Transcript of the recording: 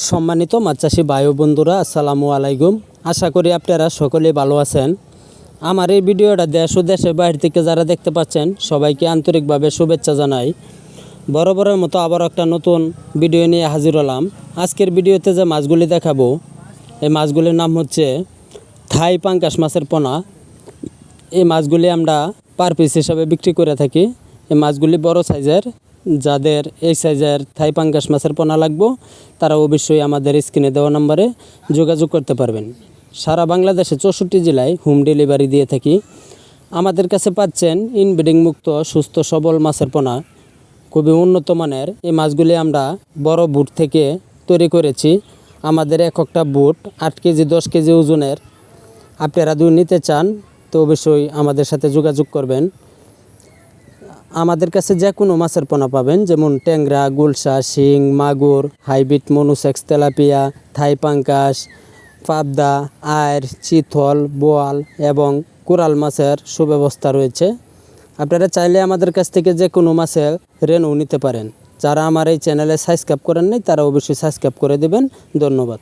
সম্মানিত মাছ চাষি ভাই ও বন্ধুরা, আসসালামু আলাইকুম। আশা করি আপনারা সকলেই ভালো আছেন। আমার এই ভিডিওটা দেশ ও দেশের বাইরে থেকে যারা দেখতে পাচ্ছেন সবাইকে আন্তরিকভাবে শুভেচ্ছা জানাই। বরাবরের মতো আবার একটা নতুন ভিডিও নিয়ে হাজির হলাম। আজকের ভিডিওতে যে মাছগুলি দেখাবো, এই মাছগুলির নাম হচ্ছে থাই পাঙ্গাস মাছের পোনা। এই মাছগুলি আমরা পার পিস হিসাবে বিক্রি করে থাকি। এই মাছগুলি বড় সাইজের। যাদের এই সাইজের থাই পাঙ্গাস মাছের পোনা লাগবে তারা অবশ্যই আমাদের স্ক্রিনে দেওয়া নম্বরে যোগাযোগ করতে পারবেন। সারা বাংলাদেশে 64 জেলায় হোম ডেলিভারি দিয়ে থাকি। আমাদের কাছে পাচ্ছেন ইনব্রিডিং মুক্ত সুস্থ সবল মাছের পোনা, খুবই উন্নত মানের। এই মাছগুলি আমরা বড় বুট থেকে তৈরি করেছি। আমাদের এক একটা বুট 8 কেজি 10 কেজি ওজনের। আপনারা যদি নিতে চান তো অবশ্যই আমাদের সাথে যোগাযোগ করবেন। আমাদের কাছে যে কোনো মাছের পোনা পাবেন, যেমন ট্যাংরা, গুলশা, শিং, মাগুর, হাইব্রিড মনুসেক্স, তেলাপিয়া, থাই পাঙ্গাস, পাবদা, আয়ের, চিতল, বোয়াল এবং কোরাল মাছের সুব্যবস্থা রয়েছে। আপনারা চাইলে আমাদের কাছ থেকে যে কোনো মাছের রেনু নিতে পারেন। যারা আমার এই চ্যানেলে সাবস্ক্রাইব করেন নাই তারা অবশ্যই সাবস্ক্রাইব করে দেবেন। ধন্যবাদ।